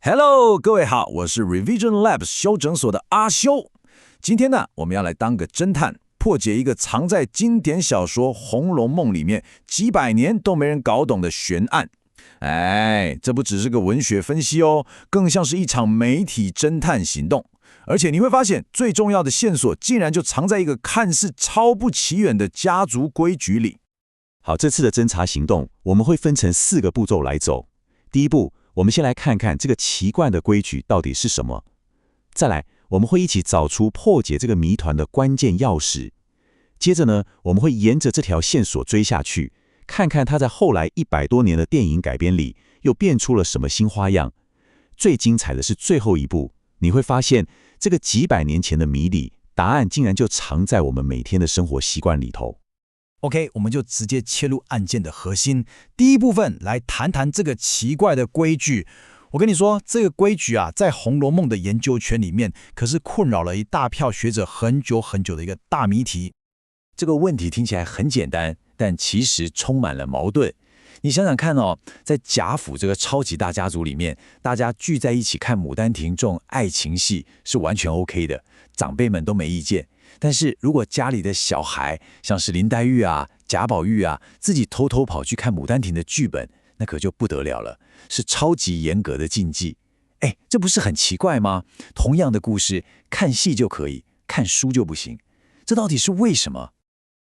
Hello， 各位好，我是 Revision Labs 修整所的阿修。今天呢，我們要來當個偵探，破解一個藏在經典小說《紅樓夢》裡面幾百年都沒人搞懂的懸案。這不只是個文學分析哦，更像是一場媒體偵探行動。而且你會發現，最重要的線索竟然就藏在一個看似超不起眼的家族規矩裡。好，這次的偵查行動，我們會分成4個步驟來走。第一步，我們先來看看這個奇怪的規矩到底是什麼。再來，我們會一起找出破解這個謎團的關鍵鑰匙。接着呢，我們會沿着這條線索追下去，看看它在後來100多年的電影改編裡又變出了什麼新花樣。最精彩的是最後一步，你會發現這個幾百年前的謎裡，答案竟然就藏在我們每天的生活習慣裡頭。OK， 我們就直接切入案件的核心。第一部分來談談這個奇怪的規矩。我跟你說，這個規矩啊，在《紅樓夢》的研究圈裡面，可是困擾了一大票學者很久很久的一個大謎題。這個問題聽起來很簡單，但其實充滿了矛盾。你想想看哦，在賈府這個超級大家族裡面，大家聚在一起看《牡丹亭》這種愛情戲是完全 OK 的，長輩們都沒意見。但是如果家裡的小孩，像是林黛玉啊、賈寶玉啊，自己偷偷跑去看《牡丹亭》的劇本，那可就不得了了，是超級嚴格的禁忌。這不是很奇怪嗎？同樣的故事，看戲就可以，看書就不行，這到底是為什麼？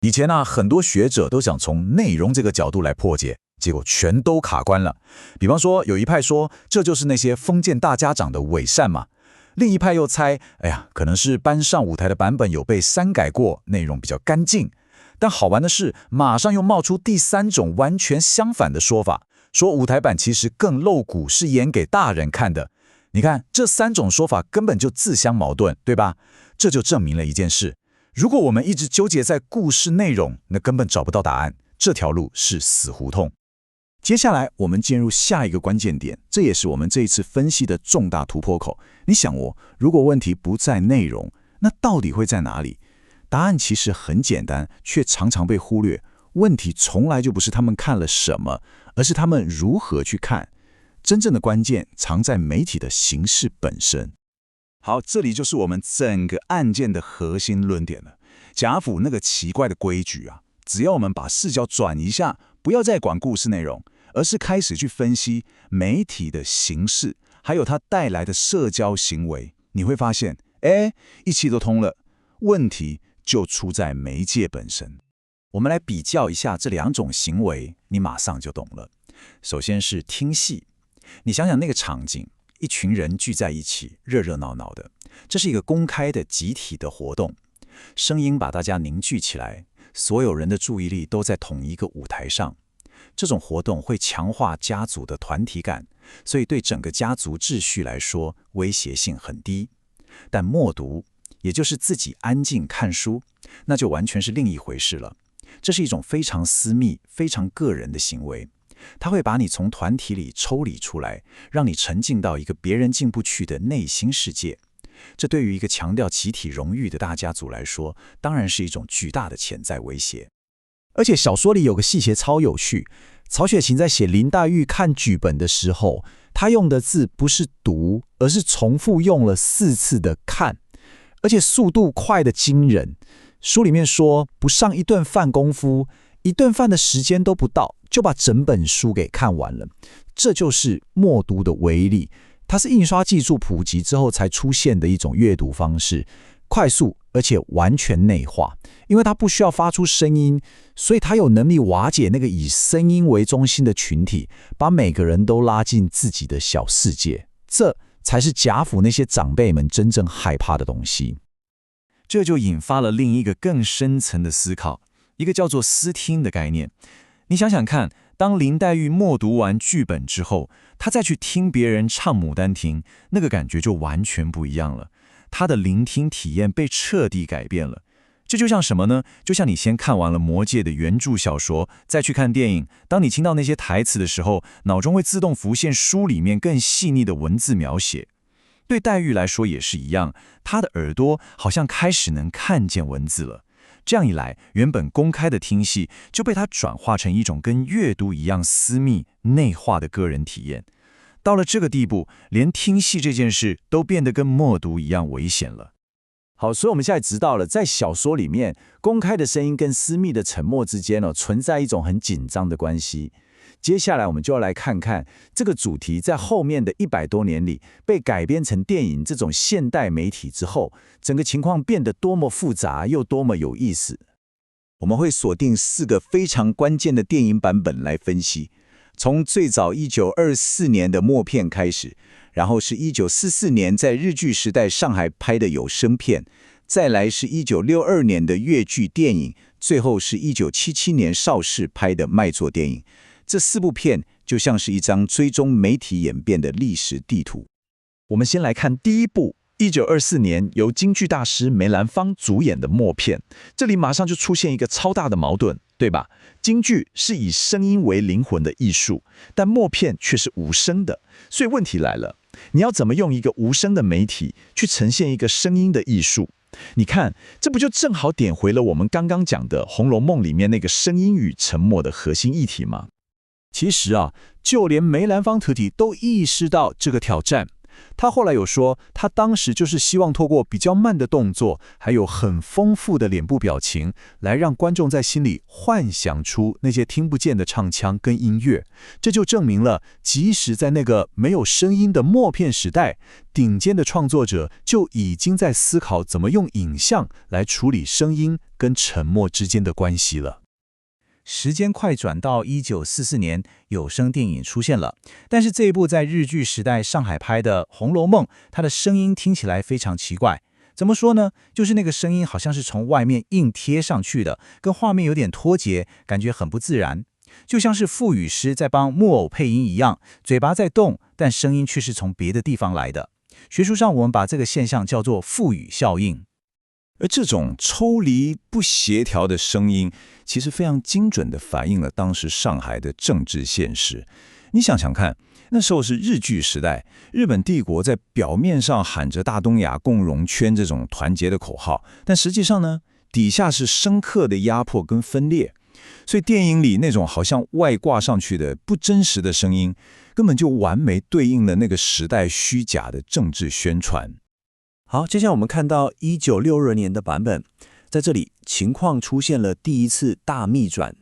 以前很多學者都想從內容這個角度來破解，結果全都卡關了。比方說，有一派說這就是那些封建大家長的偽善嘛。另一派又猜，可能是搬上舞台的版本有被刪改過，內容比較乾淨。但好玩的是，馬上又冒出第3種完全相反的說法，說舞台版其實更露骨，是演給大人看的。你看，這3種說法根本就自相矛盾，對吧？這就證明了一件事：如果我們一直糾結在故事內容，那根本找不到答案，這條路是死胡同。接下來，我們進入下一個關鍵點，這也是我們這一次分析的重大突破口。你想如果問題不在內容，那到底會在哪裡？答案其實很簡單，卻常常被忽略。問題從來就不是他們看了什麼，而是他們如何去看。真正的關鍵藏在媒體的形式本身。好，這裡就是我們整個案件的核心論點了。賈府那個奇怪的規矩啊，只要我們把視角轉一下，不要再管故事內容，而是開始去分析媒體的形式，還有它帶來的社交行為，你會發現，一切都通了。問題就出在媒介本身。我們來比較一下這2種行為，你馬上就懂了。首先是聽戲，你想想那個場景，一群人聚在一起，熱熱鬧鬧的，這是一個公開的集體的活動，聲音把大家凝聚起來，所有人的注意力都在同一個舞台上。這種活動會強化家族的團體感，所以對整個家族秩序來說威脅性很低。但默讀，也就是自己安靜看書，那就完全是另一回事了。這是一種非常私密、非常個人的行為，它會把你從團體裡抽離出來，讓你沉浸到一個別人進不去的內心世界。這對於一個強調集體榮譽的大家族來說，當然是一種巨大的潛在威脅。而且小說裡有個細節超有趣，曹雪芹在寫林黛玉看劇本的時候，他用的字不是讀，而是重複用了4次的看，而且速度快得驚人。書裡面說，不上一頓飯功夫，一頓飯的時間都不到，就把整本書給看完了。這就是默讀的威力，它是印刷技術普及之後才出現的一種閱讀方式，快速而且完全內化。因為它不需要發出聲音，所以它有能力瓦解那個以聲音為中心的群體，把每個人都拉進自己的小世界。這才是賈府那些長輩們真正害怕的東西。這就引發了另一個更深層的思考，一個叫做私聽的概念。你想想看，當林黛玉默讀完劇本之後，她再去聽別人唱《牡丹亭》，那個感覺就完全不一樣了。她的聆聽體驗被徹底改變了。這就像什麼呢？就像你先看完了《魔戒》的原著小說，再去看電影，當你聽到那些台詞的時候，腦中會自動浮現書裡面更細膩的文字描寫。對黛玉來說也是一樣，她的耳朵好像開始能看見文字了。這樣一來，原本公開的聽戲就被她轉化成一種跟閱讀一樣私密、內化的個人體驗。到了這個地步，連聽戲這件事都變得跟默讀一樣危險了。好，所以我們現在知道了，在小說裡面，公開的聲音跟私密的沉默之間存在一種很緊張的關係。接下來我們就要來看看這個主題在後面的100多年裡被改編成電影這種現代媒體之後，整個情況變得多麼複雜又多麼有意思。我們會鎖定4個非常關鍵的電影版本來分析，從最早1924年的默片開始，然後是1944年在日據時代上海拍的有聲片，再來是1962年的粵劇電影，最後是1977年邵氏拍的賣座電影。這4部片就像是一張追蹤媒體演變的歷史地圖。我們先來看第一部，1924年由京劇大師梅蘭芳主演的默片。這裡馬上就出現一個超大的矛盾，對吧？京劇是以聲音為靈魂的藝術，但默片卻是無聲的。所以問題來了，你要怎麼用一個無聲的媒體去呈現一個聲音的藝術？你看，這不就正好點回了我們剛剛講的《紅樓夢》裡面那個聲音與沉默的核心議題嗎？其實啊，就連梅蘭芳徒弟都意識到這個挑戰。他後來有說，他當時就是希望透過比較慢的動作，還有很豐富的臉部表情，來讓觀眾在心裡幻想出那些聽不見的唱腔跟音樂。這就證明了，即使在那個沒有聲音的默片時代，頂尖的創作者就已經在思考怎麼用影像來處理聲音跟沉默之間的關係了。時間快轉到1944年，有聲電影出現了。但是這一部在日據時代上海拍的《紅樓夢》，它的聲音聽起來非常奇怪。怎麼說呢？就是那個聲音好像是從外面硬貼上去的，跟畫面有點脫節，感覺很不自然。就像是腹語師在幫木偶配音一樣，嘴巴在動，但聲音卻是從別的地方來的。學術上我們把這個現象叫做腹語效應。而這種抽離不協調的聲音，其實非常精準地反映了當時上海的政治現實。你想想看，那時候是日據時代，日本帝國在表面上喊着大東亞共榮圈這種團結的口號，但實際上呢，底下是深刻的壓迫跟分裂。所以電影裡那種好像外掛上去的不真實的聲音，根本就完美對應了那個時代虛假的政治宣傳。好，接下來我們看到1962年的版本，在這裡情況出現了第一次大逆轉。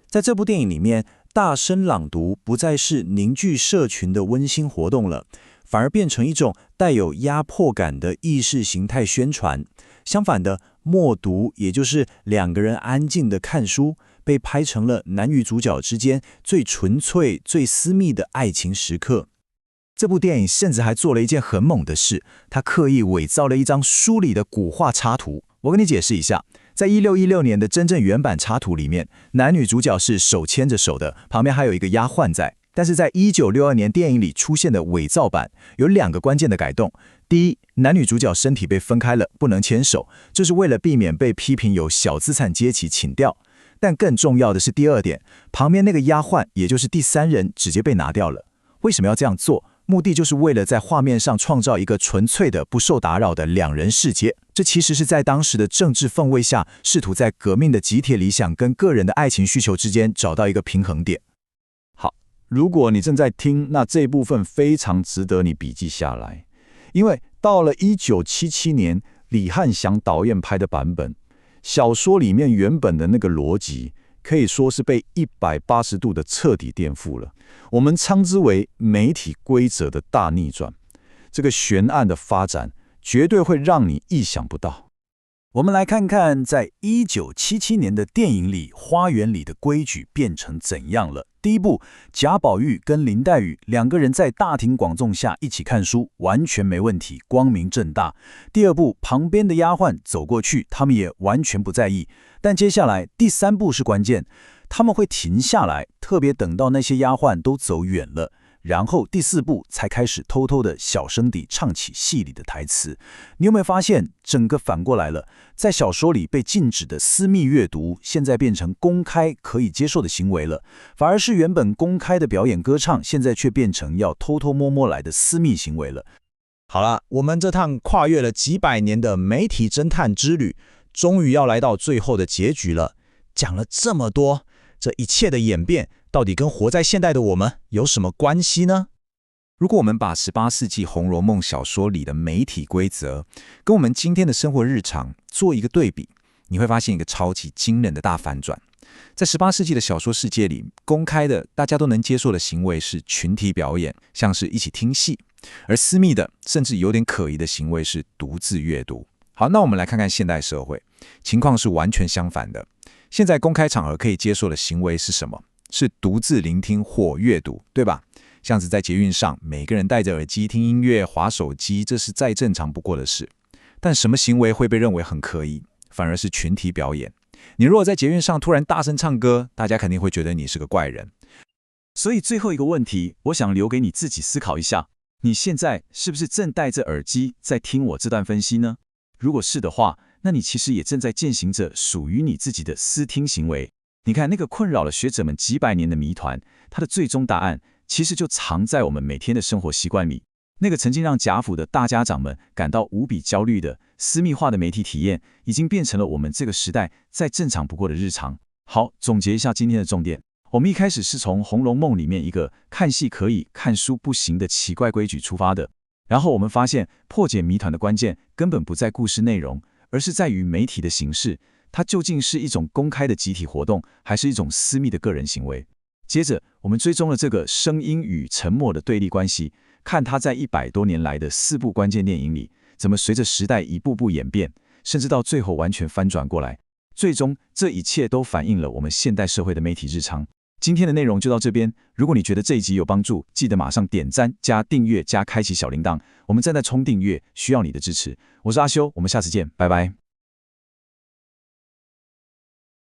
在這部電影裡面，大聲朗讀不再是凝聚社群的溫馨活動了，反而變成一種帶有壓迫感的意識形態宣傳。相反的，默讀，也就是2個人安靜的看書，被拍成了男女主角之間最純粹、最私密的愛情時刻。這部電影甚至還做了一件很猛的事，他刻意偽造了一張書裡的古畫插圖。我跟你解釋一下，在1616年的真正原版插圖裡面，男女主角是手牽着手的，旁邊還有一個丫鬟在。但是在1962年電影裡出現的偽造版，有2個關鍵的改動。第一，男女主角身體被分開了，不能牽手，這是為了避免被批評有小資產階級情調。但更重要的是第2點，旁邊那個丫鬟，也就是第3人，直接被拿掉了。為什麼要這樣做？目的就是為了在畫面上創造一個純粹的、不受打擾的2人世界。這其實是在當時的政治氛圍下，試圖在革命的集體理想跟個人的愛情需求之間找到一個平衡點。好，如果你正在聽，那這一部分非常值得你筆記下來，因為到了1977年，李翰祥導演拍的版本，小說裡面原本的那個邏輯，可以說是被180度的徹底顛覆了。我們稱之為媒體規則的大逆轉。這個懸案的發展絕對會讓你意想不到。我們來看看，在1977年的電影裡，花園裡的規矩變成怎樣了。第一部，賈寶玉跟林黛玉2個人在大庭廣眾下一起看書，完全沒問題，光明正大。第2部，旁邊的丫鬟走過去，他們也完全不在意。但接下來第3部是關鍵，他們會停下來，特別等到那些丫鬟都走遠了，然後第4部才開始偷偷的小聲地唱起戲裡的台詞。你有沒有發現，整個反過來了？在小說裡被禁止的私密閱讀，現在變成公開可以接受的行為了，反而是原本公開的表演歌唱，現在卻變成要偷偷摸摸來的私密行為了。好了，我們這趟跨越了幾百年的媒體偵探之旅，終於要來到最後的結局了。講了這麼多，這一切的演變到底跟活在現代的我們有什麼關係呢？如果我們把18世紀《紅樓夢》小說裡的媒體規則跟我們今天的生活日常做一個對比，你會發現一個超級驚人的大反轉。在18世紀的小說世界裡，公開的大家都能接受的行為是群體表演，像是一起聽戲；而私密的，甚至有點可疑的行為是獨自閱讀。好，那我們來看看現代社會，情況是完全相反的。現在公開場合可以接受的行為是什麼？是獨自聆聽或閱讀，對吧？像是在捷運上，每個人戴着耳機聽音樂、滑手機，這是再正常不過的事。但什麼行為會被認為很可疑？反而是群體表演。你如果在捷運上突然大聲唱歌，大家肯定會覺得你是個怪人。所以最後一個問題，我想留給你自己思考一下：你現在是不是正戴着耳機在聽我這段分析呢？如果是的話，那你其實也正在踐行着屬於你自己的私聽行為。你看，那個困擾了學者們幾百年的謎團，它的最終答案其實就藏在我們每天的生活習慣裡。那個曾經讓賈府的大家長們感到無比焦慮的私密化的媒體體驗，已經變成了我們這個時代再正常不過的日常。好，總結一下今天的重點。我們一開始是從《紅樓夢》裡面一個看戲可以，看書不行的奇怪規矩出發的，然後我們發現破解謎團的關鍵根本不在故事內容，而是在於媒體的形式。它究竟是一種公開的集體活動，還是一種私密的個人行為？接着，我們追蹤了這個聲音與沉默的對立關係，看它在100多年來的4部關鍵電影裡，怎麼隨着時代一步步演變，甚至到最後完全翻轉過來。最終，這一切都反映了我們現代社會的媒體日常。今天的內容就到這邊。如果你覺得這一集有幫助，記得馬上點讚、加訂閱、加開啟小鈴鐺。我們正在衝訂閱，需要你的支持。我是阿修，我們下次見，拜拜。